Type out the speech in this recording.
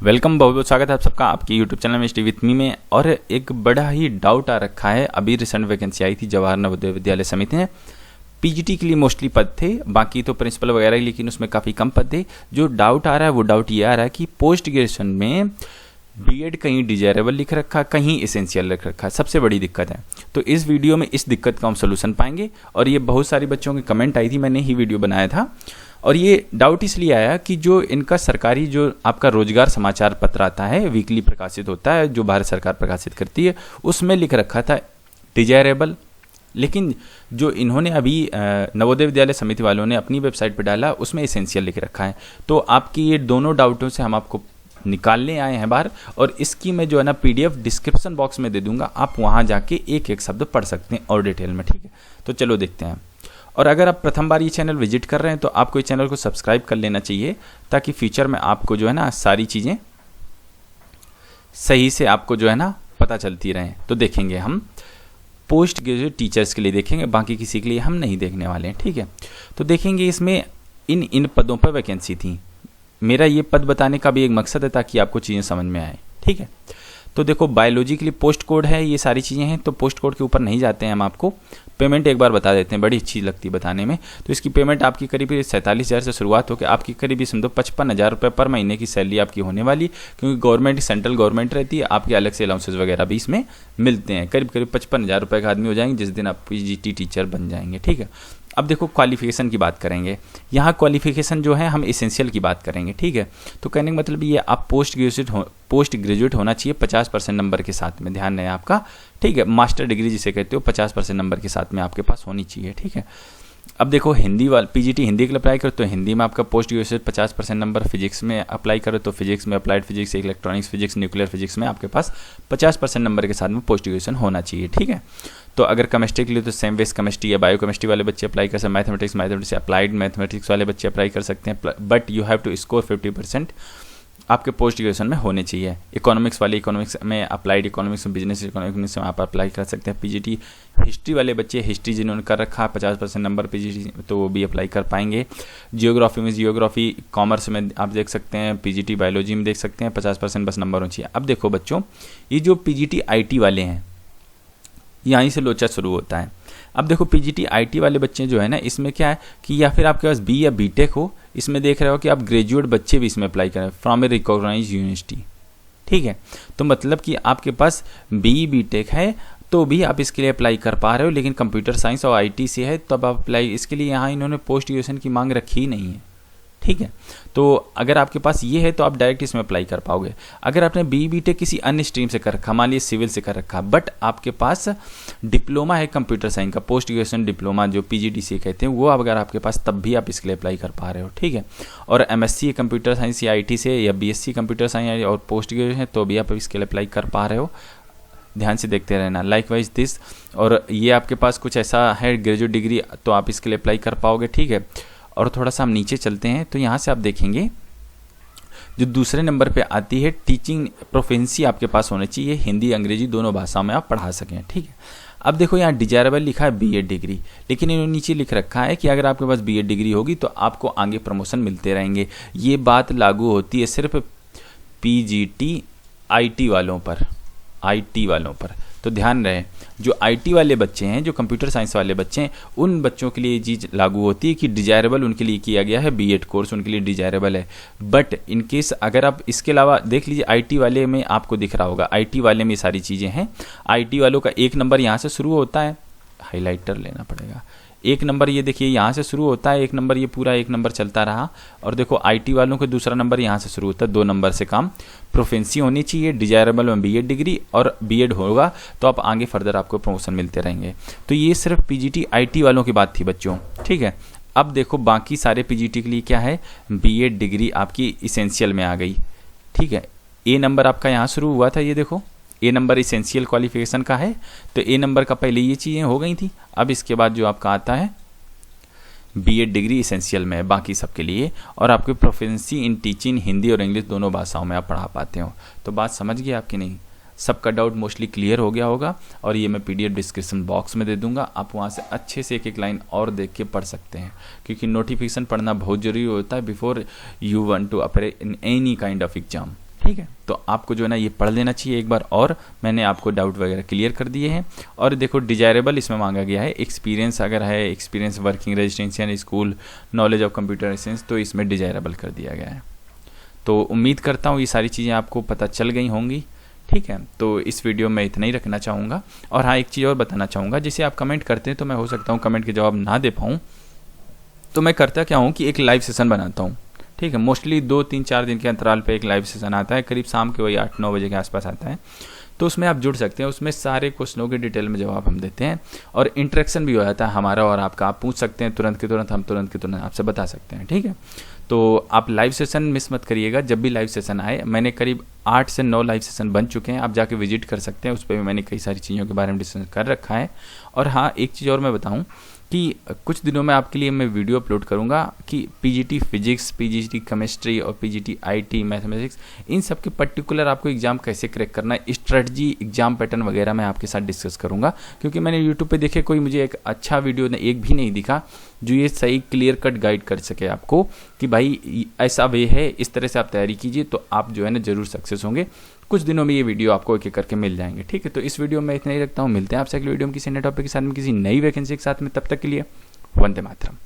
Welcome, बहुत बहुत स्वागत है आप सबका आपके यूट्यूब चैनल में स्टे विथ मी में। और एक बड़ा ही डाउट आ रखा है। अभी रिसेंट वैकेंसी आई थी जवाहर नवोदय विद्यालय समिति में। पीजीटी के लिए मोस्टली पद थे, बाकी तो प्रिंसिपल वगैरह, लेकिन उसमें काफ़ी कम पद थे। जो डाउट आ रहा है वो डाउट ये आ रहा है कि पोस्ट ग्रेजुएशन में बीएड कहीं डिजायरेबल लिख रखा, कहीं एसेंशियल लिख रखा, सबसे बड़ी दिक्कत है। तो इस वीडियो में इस दिक्कत का हम सोल्यूशन पाएंगे। और ये बहुत सारी बच्चों की कमेंट आई थी, मैंने ही वीडियो बनाया था। और ये डाउट इसलिए आया कि जो इनका सरकारी जो आपका रोजगार समाचार पत्र आता है, वीकली प्रकाशित होता है, जो भारत सरकार प्रकाशित करती है, उसमें लिख रखा था डिजायरेबल। लेकिन जो इन्होंने अभी नवोदय विद्यालय समिति वालों ने अपनी वेबसाइट पर डाला, उसमें एसेंशियल लिख रखा है। तो आपकी ये दोनों डाउटों से हम आपको निकालने आए हैं बाहर। और इसकी मैं जो है ना पीडीएफ डिस्क्रिप्शन बॉक्स में दे दूंगा, आप वहाँ जाके एक एक शब्द पढ़ सकते हैं और डिटेल में। ठीक है, तो चलो देखते हैं। और अगर आप प्रथम बार ये चैनल विजिट कर रहे हैं तो आपको इस चैनल को सब्सक्राइब कर लेना चाहिए, ताकि फ्यूचर में आपको जो है ना सारी चीज़ें सही से आपको जो है ना पता चलती रहें। तो देखेंगे हम पोस्ट ग्रेजुएट टीचर्स के लिए देखेंगे, बाकी किसी के लिए हम नहीं देखने वाले हैं। ठीक है, तो देखेंगे इसमें इन पदों पर वैकेंसी थी। मेरा ये पद बताने का भी एक मकसद है ताकि आपको चीज़ें समझ में आए। ठीक है, तो देखो बायोलॉजी के लिए पोस्ट कोड है, ये सारी चीज़ें हैं। तो पोस्ट कोड के ऊपर नहीं जाते हैं हम, आपको पेमेंट एक बार बता देते हैं, बड़ी अच्छी लगती है बताने में। तो इसकी पेमेंट आपकी करीब 47,000 से शुरुआत होकर आपकी करीब समझो 55,000 रुपये पर महीने की सैलरी आपकी होने वाली। क्योंकि गवर्नमेंट सेंट्रल गवर्नमेंट रहती है, आपके अलग से अलाउंसेस वगैरह भी इसमें मिलते हैं। करीब 55,000 रुपये का आदमी हो जाएंगे जिस दिन आप पीजीटी टीचर बन जाएंगे। ठीक है, अब देखो क्वालिफिकेशन की बात करेंगे। यहाँ क्वालिफिकेशन जो है हम एसेंशियल की बात करेंगे। ठीक है, तो कहने का मतलब ये आप पोस्ट ग्रेजुएट होना चाहिए 50% नंबर के साथ में, ध्यान रहे आपका। ठीक है, मास्टर डिग्री जिसे कहते हो 50% नंबर के साथ में आपके पास होनी चाहिए। ठीक है, अब देखो हिंदी वाला पीजीटी हिंदी के लिए अप्लाई करो तो हिंदी में आपका पोस्ट ग्रेजुएट 50% नंबर, फिजिक्स में अप्लाई करो तो फिजिक्स में, applied physics, electronics physics, nuclear physics में आपके पास 50% नंबर के साथ में पोस्ट ग्रेजुएशन होना चाहिए। ठीक है, तो अगर केमिस्ट्री के लिए तो सेम वेस केमिस्ट्री या बायो केमिस्ट्री वाले बच्चे अप्लाई कर सकते हैं। मैथमेटिक्स अप्लाइड मैथमेटिक्स वाले बच्चे अप्लाई कर सकते हैं, but you have to score 50% आपके पोस्ट ग्रेजुएशन में होने चाहिए। इकोनॉमिक्स वाले इकोनॉमिक्स में, अप्लाइड इकोनॉमिक्स में, बिजनेस इकोनॉमिक्स में आप अप्लाई कर सकते हैं। पीजीटी हिस्ट्री वाले बच्चे, हिस्ट्री जिन्होंने कर रखा है 50% नंबर पीजीटी, तो वो भी अप्लाई कर पाएंगे। जियोग्राफी में, जियोग्राफी कॉमर्स में आप देख सकते हैं, पीजीटी बायोलॉजी में देख सकते हैं, 50% बस नंबर होना चाहिए। अब देखो बच्चों, ये जो पीजीटी आईटी वाले हैं, यहीं से लोचा शुरू होता है। अब देखो पीजीटी आईटी वाले बच्चे जो है ना, इसमें क्या है कि या फिर आपके पास बी या बीटेक हो, इसमें देख रहे हो कि आप ग्रेजुएट बच्चे भी इसमें अप्लाई करें फ्रॉम ए रिकॉग्नाइज्ड यूनिवर्सिटी। ठीक है, तो मतलब कि आपके पास बी बीटेक है तो भी आप इसके लिए अप्लाई कर पा रहे हो, लेकिन कंप्यूटर साइंस और आईटी से है तब आप अप्लाई इसके लिए यहाँ इन्होंने पोस्ट ग्रेजुएशन की मांग रखी ही नहीं है। ठीक है, तो अगर आपके पास ये है तो आप डायरेक्ट इसमें अप्लाई कर पाओगे। अगर आपने बीटेक किसी अन्य स्ट्रीम से कर रखा, मान लीजिए सिविल से कर रखा, बट आपके पास डिप्लोमा है कंप्यूटर साइंस का, पोस्ट ग्रेजुएशन डिप्लोमा जो पीजीडीसी कहते हैं, वो अगर आपके पास, तब भी आप इसके लिए अप्लाई कर पा रहे हो। ठीक है, और एमएससी कंप्यूटर साइंस या आईटी से या बीएससी कंप्यूटर साइंस और पोस्ट ग्रेजुएशन, तो भी आप इसके लिए अप्लाई कर पा रहे हो। ध्यान से देखते रहना। लाइकवाइज दिस, और ये आपके पास कुछ ऐसा है ग्रेजुएट डिग्री, तो आप इसके लिए अप्लाई कर पाओगे। ठीक है, और थोड़ा सा हम नीचे चलते हैं तो यहाँ से आप देखेंगे जो दूसरे नंबर पे आती है टीचिंग प्रोफिशिएंसी आपके पास होनी चाहिए, हिंदी अंग्रेजी दोनों भाषाओं में आप पढ़ा सकें। ठीक है, अब देखो यहाँ डिजायरेबल लिखा है बीएड डिग्री, लेकिन इन्होंने नीचे लिख रखा है कि अगर आपके पास बीएड डिग्री होगी तो आपको आगे प्रमोशन मिलते रहेंगे। ये बात लागू होती है सिर्फ पीजीटी आईटी वालों पर। तो ध्यान रहे, जो आईटी वाले बच्चे हैं, जो कंप्यूटर साइंस वाले बच्चे हैं, उन बच्चों के लिए ये चीज़ लागू होती है कि डिजायरेबल उनके लिए किया गया है, बीएड कोर्स उनके लिए डिजायरेबल है। बट इन केस अगर आप इसके अलावा देख लीजिए, आईटी वाले में आपको दिख रहा होगा, आईटी वाले में सारी चीज़ें हैं। आईटी वालों का 1 नंबर यहाँ से शुरू होता है, हाईलाइटर लेना पड़ेगा। 1 नंबर ये देखिए यहाँ से शुरू होता है, 1 नंबर ये पूरा 1 नंबर चलता रहा। और देखो आईटी वालों के दूसरा नंबर यहाँ से शुरू होता है, 2 नंबर से काम। प्रोफिशिएंसी होनी चाहिए, डिजायरेबल में बीएड डिग्री, और बीएड होगा तो आप आगे फर्दर आपको प्रमोशन मिलते रहेंगे। तो ये सिर्फ पीजीटी आईटी वालों की बात थी बच्चों। ठीक है, अब देखो बाकी सारे पीजीटी के लिए क्या है, बीएड डिग्री आपकी इसेंशियल में आ गई। ठीक है, ए नंबर आपका यहाँ शुरू हुआ था, ये देखो ए नंबर इसेंशियल क्वालिफिकेशन का है, तो ए नंबर का पहले ये चीज़ें हो गई थी। अब इसके बाद जो आपका आता है बीएड डिग्री इसेंशियल में है बाकी सबके लिए, और आपकी प्रोफिशिएंसी इन टीचिंग हिंदी और इंग्लिश दोनों भाषाओं में आप पढ़ा पाते हो। तो बात समझ गए आपकी नहीं? सबका डाउट मोस्टली क्लियर हो गया होगा, और ये मैं पीडीएफ डिस्क्रिप्शन बॉक्स में दे दूंगा, आप वहाँ से अच्छे से एक एक लाइन और देख के पढ़ सकते हैं, क्योंकि नोटिफिकेशन पढ़ना बहुत जरूरी होता है before you want to appear in any kind of exam. ठीक है। तो आपको जो है ना ये पढ़ लेना चाहिए एक बार, और मैंने आपको डाउट वगैरह क्लियर कर दिए हैं। और देखो डिजायरेबल इसमें मांगा गया है, एक्सपीरियंस अगर है, experience working residential school, knowledge of computer science, तो इसमें डिजायरेबल कर दिया गया है। तो उम्मीद करता हूँ ये सारी चीज़ें आपको पता चल गई होंगी, ठीक है। तो इस वीडियो में इतना ही रखना चाहूँगा। और हाँ, एक चीज़ और बताना चाहूँगा, जैसे आप कमेंट करते हैं तो मैं हो सकता हूँ कमेंट के जवाब ना दे पाऊँ, तो मैं करता क्या हूँ कि एक लाइव सेशन बनाता हूँ, ठीक है। मोस्टली 2-3-4 दिन के अंतराल पे एक लाइव सेशन आता है, करीब शाम के वही 8-9 बजे के आसपास आता है। तो उसमें आप जुड़ सकते हैं, उसमें सारे क्वेश्चनों के डिटेल में जवाब हम देते हैं और इंटरेक्शन भी हो जाता है हमारा और आपका। आप पूछ सकते हैं तुरंत के तुरंत, हम तुरंत के तुरंत आपसे बता सकते हैं, ठीक है। तो आप लाइव सेशन मिस मत करिएगा। जब भी लाइव सेशन आए, मैंने करीब 8 से 9 लाइव सेशन बन चुके हैं, आप जाके विजिट कर सकते हैं, उस पर भी मैंने कई सारी चीज़ों के बारे में डिस्कस कर रखा है। और हाँ, एक चीज़ और मैं बताऊँ कि कुछ दिनों में आपके लिए मैं वीडियो अपलोड करूंगा कि पीजीटी फिजिक्स, पीजीटी केमिस्ट्री और पीजीटी आईटी मैथमेटिक्स, इन सब के पर्टिकुलर आपको एग्जाम कैसे क्रैक करना है, स्ट्रेटजी, एग्जाम पैटर्न वगैरह मैं आपके साथ डिस्कस करूंगा। क्योंकि मैंने यूट्यूब पे देखे, कोई मुझे एक अच्छा वीडियो एक भी नहीं दिखा जो ये सही क्लियर कट गाइड कर सके आपको कि भाई ऐसा वे है, इस तरह से आप तैयारी कीजिए तो आप जो है ना जरूर सक्सेस होंगे। कुछ दिनों में ये वीडियो आपको एक एक करके मिल जाएंगे, ठीक है। तो इस वीडियो में इतना ही रखता हूँ, मिलते हैं आपसे अगले वीडियो में किसी नए टॉपिक के साथ में, किसी नई वैकेंसी के साथ में। तब तक के लिए वंदे मातरम।